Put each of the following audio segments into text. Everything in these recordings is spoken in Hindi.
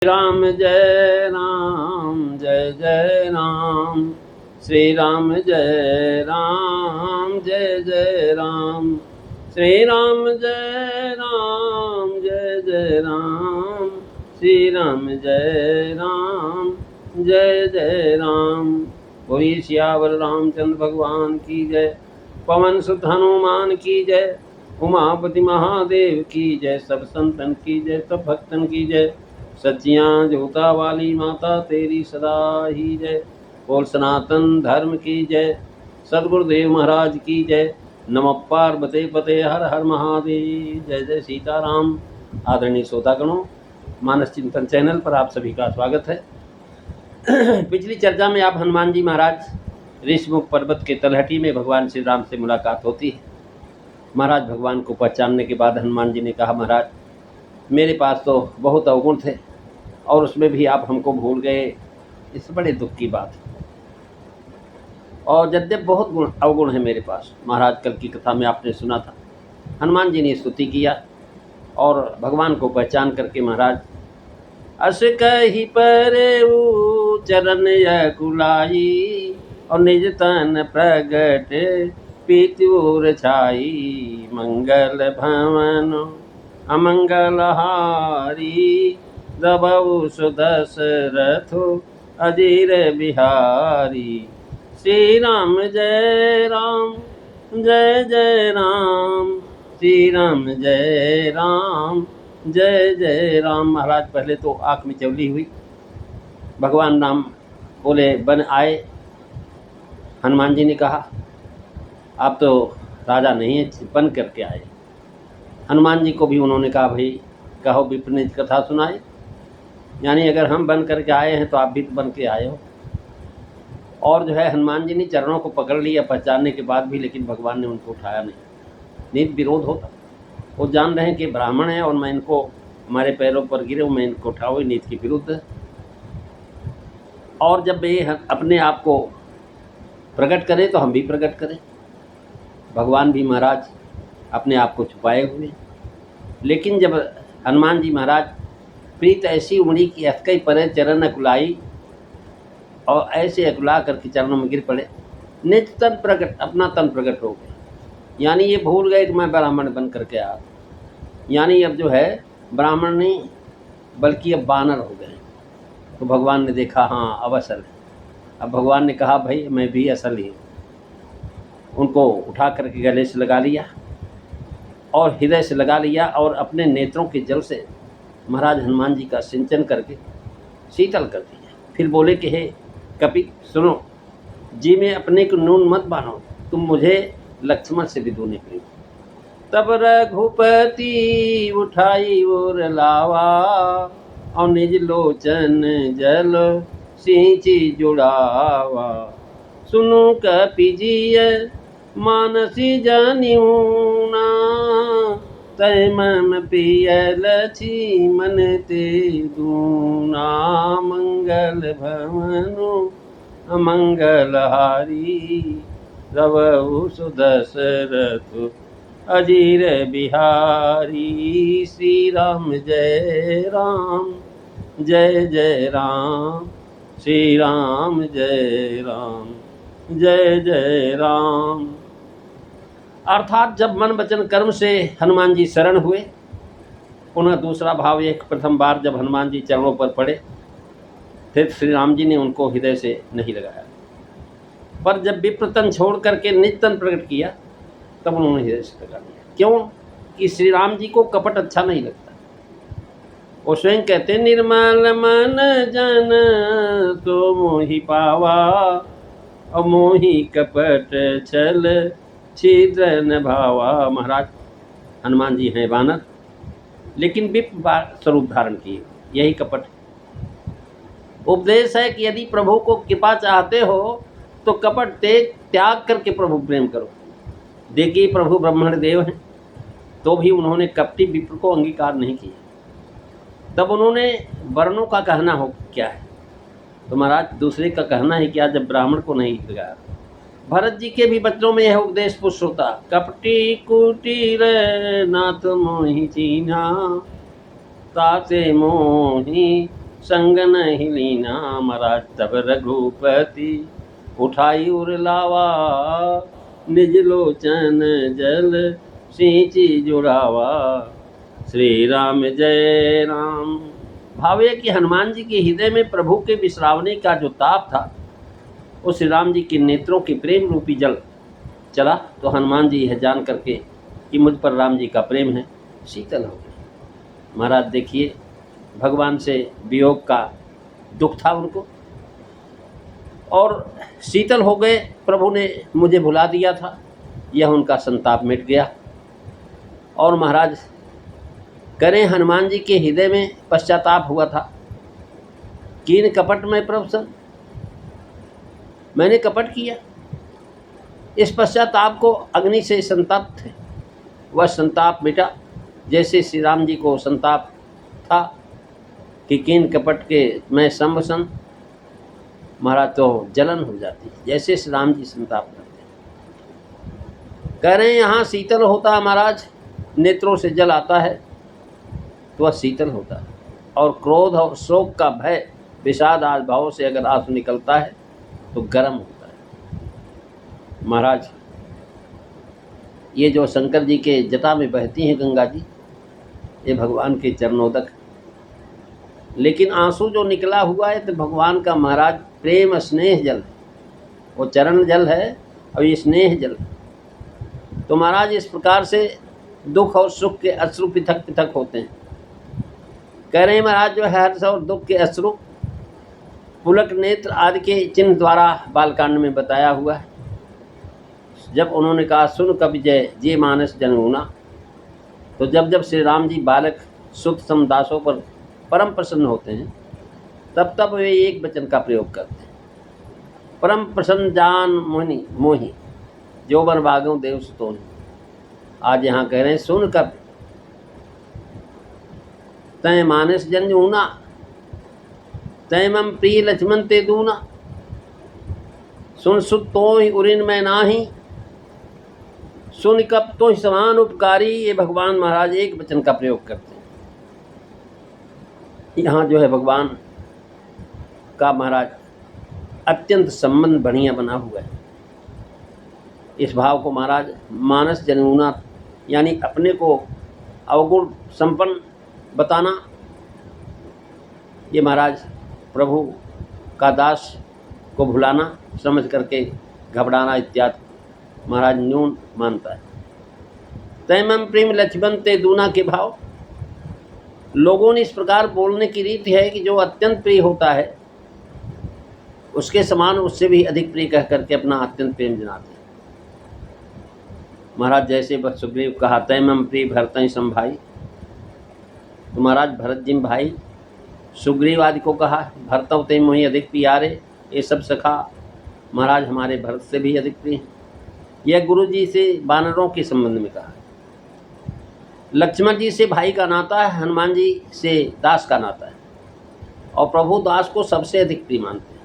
राम जय राम जय जय राम। श्री राम जय राम जय जय राम। श्री राम जय राम जय जय राम। श्री राम जय राम जय जय राम। बोलिए सियावर रामचंद्र भगवान की जय। पवन सुत हनुमान की जय। उमापति महादेव की जय। सब संतन की जय, सब भक्तन की जय। सच्चियाँ जोता वाली माता तेरी सदा ही जय। बोल सनातन धर्म की जय। सदगुरुदेव महाराज की जय। नमः पार्वते पते हर हर महादेव। जय जय सीताराम। आदरणीय श्रोतागणों, मानस चिंतन चैनल पर आप सभी का स्वागत है। पिछली चर्चा में आप हनुमान जी महाराज ऋषमुख पर्वत के तलहटी में भगवान श्री राम से मुलाकात होती है। महाराज भगवान को पहचानने के बाद हनुमान जी ने कहा, महाराज मेरे पास तो बहुत अवगुण थे और उसमें भी आप हमको भूल गए, इस बड़े दुख की बात है। और यद्यप बहुत अवगुण है मेरे पास। महाराज कल की कथा में आपने सुना था, हनुमान जी ने स्तुति किया और भगवान को पहचान करके महाराज अस कही पर चरण यकुलाई और निज तन प्रगट पीतूर छाई। मंगल भवन अमंगल हारी दबऊ सुदशरथो अजीर बिहारी। श्री राम जय राम जय जय राम। श्री राम जय राम जय जय राम। महाराज पहले तो आँख में चवली हुई, भगवान राम बोले बन आए। हनुमान जी ने कहा आप तो राजा नहीं है, बन करके आए। हनुमान जी को भी उन्होंने कहा भाई कहो विप्र कथा सुनाए, यानी अगर हम बन करके आए हैं तो आप भी तो बन के आए हो। और जो है हनुमान जी ने चरणों को पकड़ लिया पहचानने के बाद भी, लेकिन भगवान ने उनको उठाया नहीं। नीत विरोध होता, वो जान रहे हैं कि ब्राह्मण है और मैं इनको हमारे पैरों पर गिरे मैं इनको उठाऊँ, नीत के विरुद्ध है। और जब ये अपने आप को प्रकट करें तो हम भी प्रकट करें। भगवान भी महाराज अपने आप को छुपाए हुए, लेकिन जब हनुमान जी महाराज प्रीत ऐसी उमड़ी कि अथकई परे चरण अकुलाई और ऐसे अकुला करके चरणों में गिर पड़े। निज तन प्रकट, अपना तन प्रकट हो गया, यानी ये भूल गए कि मैं ब्राह्मण बन करके आया। यानी अब जो है ब्राह्मण नहीं बल्कि अब बानर हो गए। तो भगवान ने देखा हाँ अब असल है। अब भगवान ने कहा भाई मैं भी असल ही हूँ। उनको उठा करके गले से लगा लिया और हृदय से लगा लिया और अपने नेत्रों के जल से महाराज हनुमान जी का सिंचन करके शीतल कर दिया। फिर बोले कि हे कपि सुनो, जी में अपने को नून मत बांधो, तुम मुझे लक्ष्मण से भी दूर निकली। तब रघुपति उठाई और लावा और निज लोचन जल सिंची जुड़ावा। सुनो कपि जी मानसी जनिऊना तय मम प्रिय लक्ष्मण ते दूना। मंगल भवनु अमंगल हारी रवउ सुदशरथ अजीर बिहारी। श्री राम जय राम जय जय राम। श्री राम जय राम जय जय राम। अर्थात जब मन वचन कर्म से हनुमान जी शरण हुए, पुनः दूसरा भाव एक, प्रथम बार जब हनुमान जी चरणों पर पड़े फिर श्री राम जी ने उनको हृदय से नहीं लगाया, पर जब विप्रतन छोड़ करके निज तन प्रकट किया तब उन्होंने हृदय से लगा लिया। क्यों कि श्री राम जी को कपट अच्छा नहीं लगता। वो स्वयं कहते निर्मल मन जन तो मोहि पावा और मोहि कपट छल छिद्र न भावा। महाराज हनुमान जी हैं वानर, लेकिन विप्र स्वरूप धारण किए, यही कपट। उपदेश है कि यदि प्रभु को कृपा चाहते हो तो कपट त्याग करके प्रभु प्रेम करो। देखिए प्रभु ब्रह्मण देव हैं तो भी उन्होंने कपटी विप्र को अंगीकार नहीं किया। तब उन्होंने वर्णों का कहना हो क्या है, तो महाराज दूसरे का कहना है क्या जब ब्राह्मण को नहीं लगाया। भरत जी के भी बच्चों में यह उपदेश पुष्ट होता, कपटी कुटीर नाथ मोहि चीना ताते मोहि संग नहीं लीना। महाराज तब रघुपति उठाई उर लावा, निज लोचन जल सींची जुड़ावा। श्री राम जय राम। भाव है कि हनुमान जी के हृदय में प्रभु के विश्रावने का जो ताप था, वो श्री राम जी के नेत्रों के प्रेम रूपी जल चला, तो हनुमान जी यह जान करके कि मुझ पर राम जी का प्रेम है, शीतल हो गए। महाराज देखिए, भगवान से वियोग का दुख था उनको, और शीतल हो गए। प्रभु ने मुझे भुला दिया था, यह उनका संताप मिट गया। और महाराज करें, हनुमान जी के हृदय में पश्चाताप हुआ था। कीन कपट में प्रभु सन, मैंने कपट किया। इस पश्चाताप को अग्नि से संताप थे, वह संताप मिटा। जैसे श्री राम जी को संताप था कि कीन कपट के मैं संवसन, महाराज तो जलन हो जाती, जैसे श्री राम जी संताप करते। कह रहे हैं यहाँ शीतल होता है महाराज, नेत्रों से जल आता है तो वह शीतल होता है। और क्रोध और शोक का भय, विषाद आदि भाव से अगर आंसू निकलता है तो गर्म होता है। महाराज ये जो शंकर जी के जटा में बहती हैं गंगा जी, ये भगवान के चरणोदक। लेकिन आंसू जो निकला हुआ है तो भगवान का महाराज प्रेम स्नेह जल है, वो चरण जल है और ये स्नेह जल है। तो महाराज इस प्रकार से दुख और सुख के अश्रु पृथक पृथक होते हैं। कह रहे हैं महाराज जो है हर्ष और दुख के अश्रु पुलक नेत्र आदि के चिन्ह द्वारा बालकांड में बताया हुआ है। जब उन्होंने कहा सुन कवि जय जे मानस जनगुना, तो जब जब श्री राम जी बालक सुत समदासों पर परम प्रसन्न होते हैं, तब तब वे एक वचन का प्रयोग करते हैं, परम प्रसन्न जान मोहिनी मोहि जो बर बागों देव सुतोनि। आज यहाँ कह रहे हैं सुन कवि तय मानस जनगुना, तय मम प्रिय लक्ष्मण ते दूना। सुन सुत तो ही उरिन में नाही, सुन कब तो ही समान उपकारी। ये भगवान महाराज एक वचन का प्रयोग करते हैं। यहाँ जो है भगवान का महाराज अत्यंत संबंध बढ़िया बना हुआ है। इस भाव को महाराज मानस जनगुना यानी अपने को अवगुण संपन्न बताना, ये महाराज प्रभु का दास को भुलाना समझ करके घबराना इत्यादि महाराज न्यून मानता है। तैमम प्रेम लक्ष्मण ते दूना के भाव लोगों ने इस प्रकार बोलने की रीति है कि जो अत्यंत प्रिय होता है उसके समान उससे भी अधिक प्रिय कह करके अपना अत्यंत प्रेम जनाते हैं। महाराज जैसे सुग्रीव कहा तैमम प्रिय भरत संभाई, तो महाराज भरत जी भाई सुग्रीव आदि को कहा भरतव ते मोहि अधिक प्यारे, ये सब सखा महाराज हमारे भरत से भी अधिक प्रिय हैं। यह गुरु जी से वानरों के संबंध में कहा। लक्ष्मण जी से भाई का नाता है, हनुमान जी से दास का नाता है, और प्रभु दास को सबसे अधिक प्रिय मानते हैं।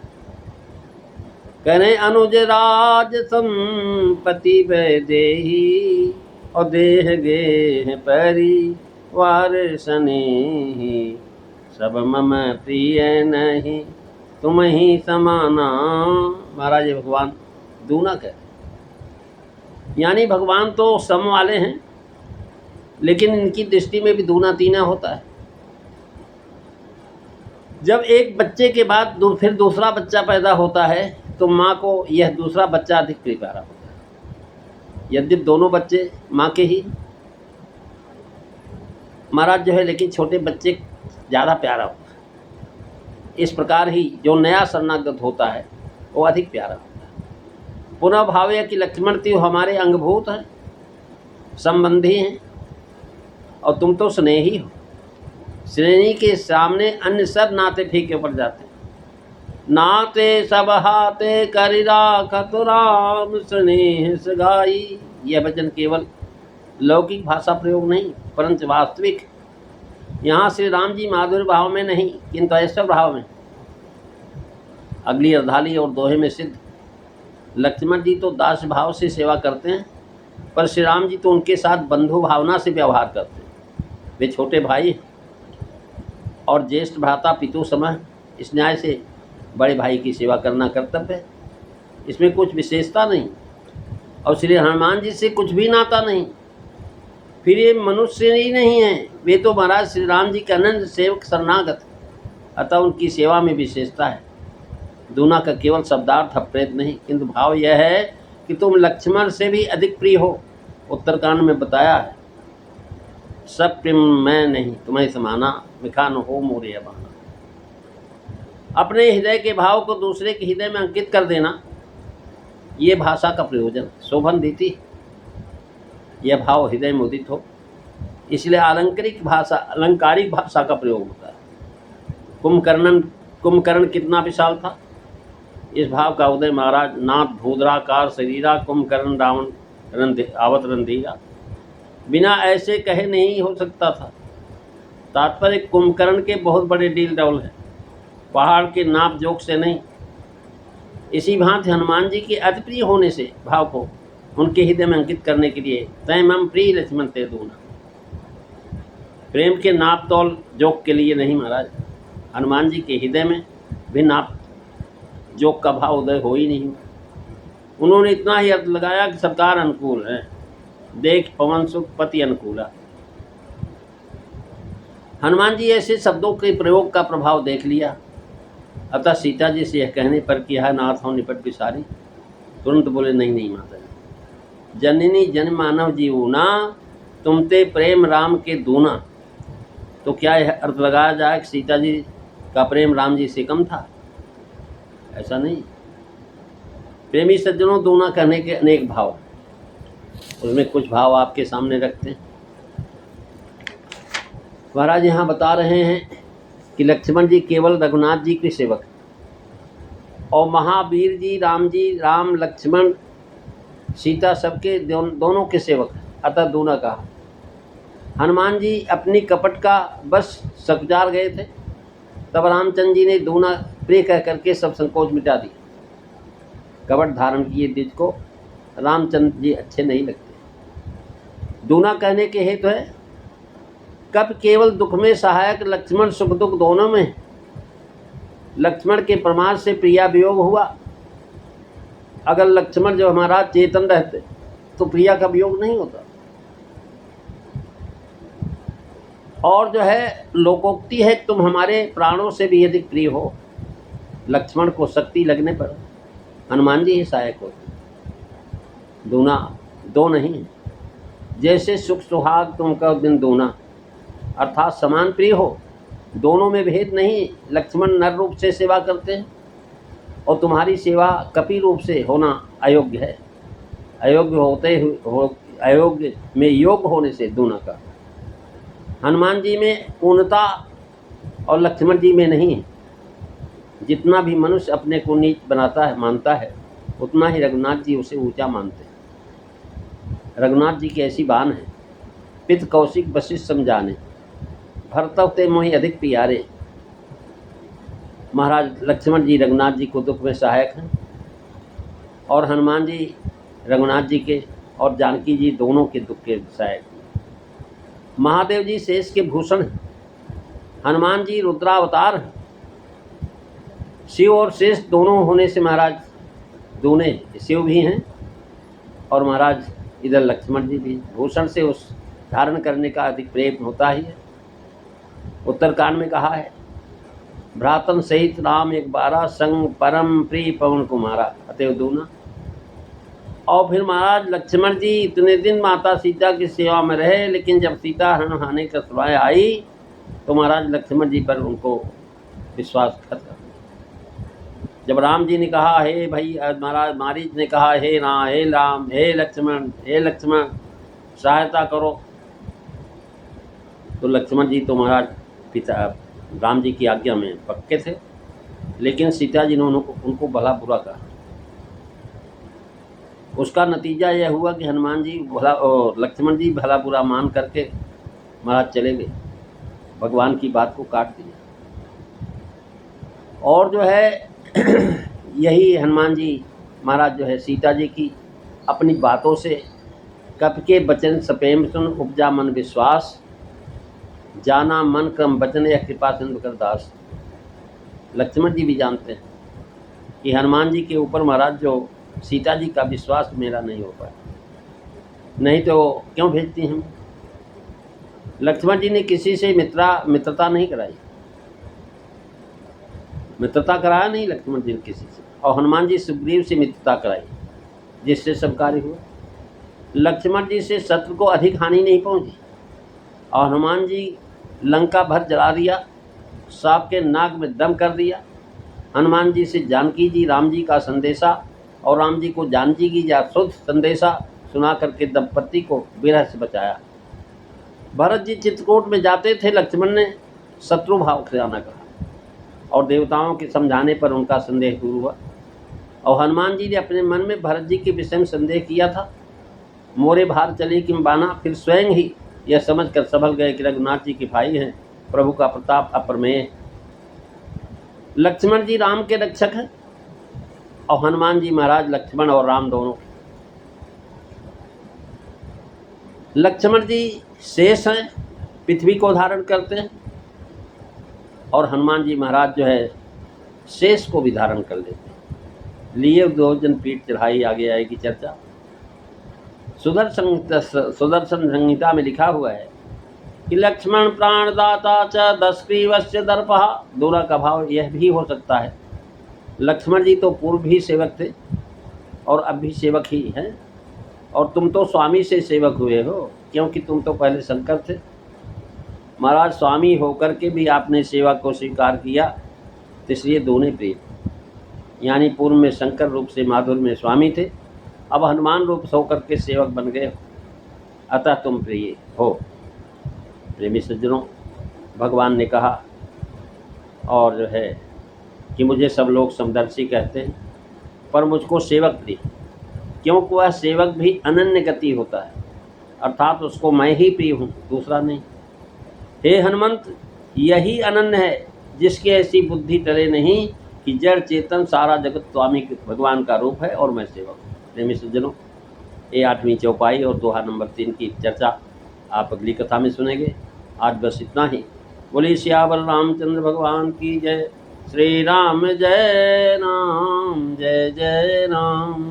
कह रहे अनुज राज संपत्ति वैदेही, और देह गेह परिवार स्नेही, सब मम प्रिय नहीं तुम ही समाना। महाराज भगवान दूना कह, यानी भगवान तो सम वाले हैं, लेकिन इनकी दृष्टि में भी दूना तीना होता है। जब एक बच्चे के बाद फिर दूसरा बच्चा पैदा होता है तो माँ को यह दूसरा बच्चा अधिक प्रिय प्यारा होता है, यद्यपि दोनों बच्चे माँ के ही महाराज जो है, लेकिन छोटे बच्चे ज़्यादा प्यारा होता है। इस प्रकार ही जो नया शरणागत होता है वो अधिक प्यारा होता है। पुनः भाव है कि लक्ष्मण तो हमारे अंगभूत हैं, संबंधी हैं, और तुम तो स्नेही हो। स्नेही के सामने अन्य सब नाते फीके पड़ जाते हैं। नाते सब हाथे करि राखत राम स्नेह सगाई। यह वचन केवल लौकिक भाषा प्रयोग नहीं, परंतु वास्तविक यहाँ श्री राम जी माधुर्य भाव में नहीं किंतु ऐश्वर्य भाव में। अगली अर्धाली और दोहे में सिद्ध। लक्ष्मण जी तो दास भाव से सेवा करते हैं, पर श्री राम जी तो उनके साथ बंधु भावना से व्यवहार करते हैं। वे छोटे भाई हैं। और ज्येष्ठ भ्राता पितु समः इस न्याय से बड़े भाई की सेवा करना कर्तव्य है। इसमें कुछ विशेषता नहीं और श्री हनुमान जी से कुछ भी नाता नहीं। फिर ये मनुष्य ही नहीं है, वे तो महाराज श्री राम जी के अनंत सेवक शरणागत, अतः उनकी सेवा में विशेषता है। दूना का केवल शब्दार्थ अप्रेत नहीं, किंतु भाव यह है कि तुम लक्ष्मण से भी अधिक प्रिय हो। उत्तरकांड में बताया है, सब प्रेम मैं नहीं तुम्हें समाना, मिखा न हो मोरे अबाना। अपने हृदय के भाव को दूसरे के हृदय में अंकित कर देना, ये भाषा का प्रयोजन। शोभन दीति यह भाव हृदय में उदित हो, इसलिए अलंकारिक भाषा का प्रयोग होता है। कुंभकर्ण कितना विशाल था, इस भाव का उदय महाराज नाथ भूद्राकार शरीरा कुंभकर्ण रावण आवत रणधीरा बिना ऐसे कहे नहीं हो सकता था। तात्पर्य कुंभकर्ण के बहुत बड़े डील डौल है, पहाड़ के नाप जोक से नहीं। इसी भांति हनुमान जी के अति प्रिय होने से भाव को उनके हृदय में अंकित करने के लिए तय मम प्रिय लक्ष्मण ते दूना, प्रेम के नाप तौल जोक के लिए नहीं महाराज। हनुमान जी के हृदय में भी नाप जोक का भाव उदय हो ही नहीं। उन्होंने इतना ही अर्थ लगाया कि सरकार अनुकूल है, देख पवन सुख पति अनुकूला। हनुमान जी ऐसे शब्दों के प्रयोग का प्रभाव देख लिया, अतः सीता जी से यह कहने पर कि यह नाथ हो निपट बिसारी, तुरंत बोले नहीं माता जी, जननी जन मानव जीवना तुम ते प्रेम राम के दूना। तो क्या यह अर्थ लगाया जाए कि सीता जी का प्रेम राम जी से कम था? ऐसा नहीं। प्रेमी सज्जनों, दूना कहने के अनेक भाव, उसमें कुछ भाव आपके सामने रखते हैं। महाराज यहाँ बता रहे हैं कि लक्ष्मण जी केवल रघुनाथ जी के सेवक और महावीर जी राम लक्ष्मण सीता सबके दोनों के सेवक, अतः दूना कहा। हनुमान जी अपनी कपट का बस सकुचार गए थे, तब रामचंद्र जी ने दूना प्रिय कह करके सब संकोच मिटा दी। कपट धारण किए द्विज को रामचंद्र जी अच्छे नहीं लगते। दूना कहने के हेतु है, कब केवल दुख में सहायक लक्ष्मण सुख दुख दोनों में लक्ष्मण के प्रमाद से प्रिया वियोग हुआ। अगर लक्ष्मण जो हमारा चेतन रहते तो प्रिया का वियोग नहीं होता। और जो है लोकोक्ति है, तुम हमारे प्राणों से भी अधिक प्रिय हो। लक्ष्मण को शक्ति लगने पर हनुमान जी ही सहायक होते। दूना दो नहीं, जैसे सुख सुहाग तुम का दिन दूना, अर्थात समान प्रिय हो, दोनों में भेद नहीं। लक्ष्मण नर रूप से सेवा करते हैं और तुम्हारी सेवा कपि रूप से होना अयोग्य है। अयोग्य में योग्य होने से दूना का। हनुमान जी में पूर्णता और लक्ष्मण जी में नहीं है। जितना भी मनुष्य अपने को नीच बनाता है मानता है, उतना ही रघुनाथ जी उसे ऊंचा मानते हैं। रघुनाथ जी की ऐसी बान है, पित कौशिक वशिष्ठ समझाने, भरतव ते मोहि अधिक प्यारे। महाराज लक्ष्मण जी रघुनाथ जी को दुख में सहायक हैं और हनुमान जी रघुनाथ जी के और जानकी जी दोनों के दुख के सहायक हैं। महादेव जी शेष के भूषण हैं, हनुमान जी रुद्रावतार हैं। शिव और शेष दोनों होने से महाराज दूने शिव भी हैं और महाराज इधर लक्ष्मण जी भी। भूषण से उस धारण करने का अधिक प्रेम होता ही है। उत्तरकांड में कहा है, भ्रातन सहित राम एक बारा संग परम प्रिय पवन कुमारा, अतएव दूना। और फिर महाराज लक्ष्मण जी इतने दिन माता सीता की सेवा में रहे, लेकिन जब सीता हरण हाने का समय आई तो महाराज लक्ष्मण जी पर उनको विश्वास खत्म। जब राम जी ने कहा हे भाई, महाराज मारीच ने कहा हे राम हे लक्ष्मण सहायता करो, तो लक्ष्मण जी तो महाराज पिता राम जी की आज्ञा में पक्के थे, लेकिन सीता जी ने उनको भला बुरा कहा। उसका नतीजा यह हुआ कि हनुमान जी भला और लक्ष्मण जी भला बुरा मान करके महाराज चले गए, भगवान की बात को काट दिया। और जो है यही हनुमान जी महाराज जो है सीता जी की अपनी बातों से कप के बचन सपेम सुन उपजा मन विश्वास, जाना मन क्रम बचन या कृपा सिंधु कर दास। लक्ष्मण जी भी जानते हैं कि हनुमान जी के ऊपर महाराज जो सीता जी का विश्वास मेरा नहीं हो पाया, नहीं तो क्यों भेजती हम। लक्ष्मण जी ने किसी से मित्रता नहीं कराई, मित्रता कराया नहीं लक्ष्मण जी ने किसी से, और हनुमान जी सुग्रीव से मित्रता कराई जिससे सब कार्य हुआ। लक्ष्मण जी से शत्रु को अधिक हानि नहीं पहुंची, और हनुमान जी लंका भर जला दिया, सांप के नाक में दम कर दिया। हनुमान जी से जानकी जी राम जी का संदेशा और राम जी को जानकी जी का शुद्ध संदेशा सुना करके दंपति को विरह से बचाया। भरत जी चित्रकूट में जाते थे, लक्ष्मण ने शत्रु भाव से आना कहा और देवताओं के समझाने पर उनका संदेह दूर हुआ। और हनुमान जी ने अपने मन में भरत जी के विषय में संदेह किया था, मोरे भार चले कि बाना, फिर स्वयं ही यह समझ कर संभल गए कि रघुनाथ जी के भाई हैं, प्रभु का प्रताप अप्रमेय। लक्ष्मण जी राम के रक्षक हैं और हनुमान जी महाराज लक्ष्मण और राम दोनों। लक्ष्मण जी शेष हैं, पृथ्वी को धारण करते हैं, और हनुमान जी महाराज जो है शेष को भी धारण कर लेते हैं। लिए दो जन पीठ चढ़ाई, आगे आएगी चर्चा। सुदर्शन संहिता में लिखा हुआ है कि लक्ष्मण प्राणदाता च दशग्रीवस्य दर्पहा। दोनों का भाव यह भी हो सकता है, लक्ष्मण जी तो पूर्व भी सेवक थे और अब भी सेवक ही हैं, और तुम तो स्वामी से सेवक हुए हो, क्योंकि तुम तो पहले शंकर थे। महाराज स्वामी होकर के भी आपने सेवा को स्वीकार किया, तो इसलिए दोनों प्रिय। यानी पूर्व में शंकर रूप से माधुर में स्वामी थे, अब हनुमान रूप से होकर के सेवक बन गए, अतः तुम प्रिय हो। प्रेमी सज्जनों, भगवान ने कहा और जो है कि मुझे सब लोग समदर्शी कहते हैं, पर मुझको सेवक प्रिय, क्योंकि वह सेवक भी अनन्य गति होता है, अर्थात उसको मैं ही प्रिय हूँ, दूसरा नहीं। हे हनुमंत, यही अनन्य है जिसकी ऐसी बुद्धि टले नहीं कि जड़ चेतन सारा जगत स्वामी भगवान का रूप है और मैं सेवक हूँ। प्रेमी सज्जनों, ये 8वीं चौपाई और दोहा नंबर 3 की चर्चा आप अगली कथा में सुनेंगे। आज बस इतना ही। बोलिए सियावर रामचंद्र भगवान की जय। श्री राम जय राम, जय जय राम।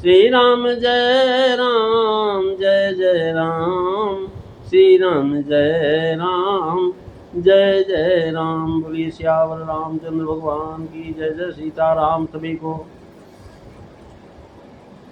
श्री राम जय राम, जय जय राम। श्री राम जय राम, जय जय राम। बोलिए सियावर रामचंद्र भगवान की जय। जय सीताराम सभी को।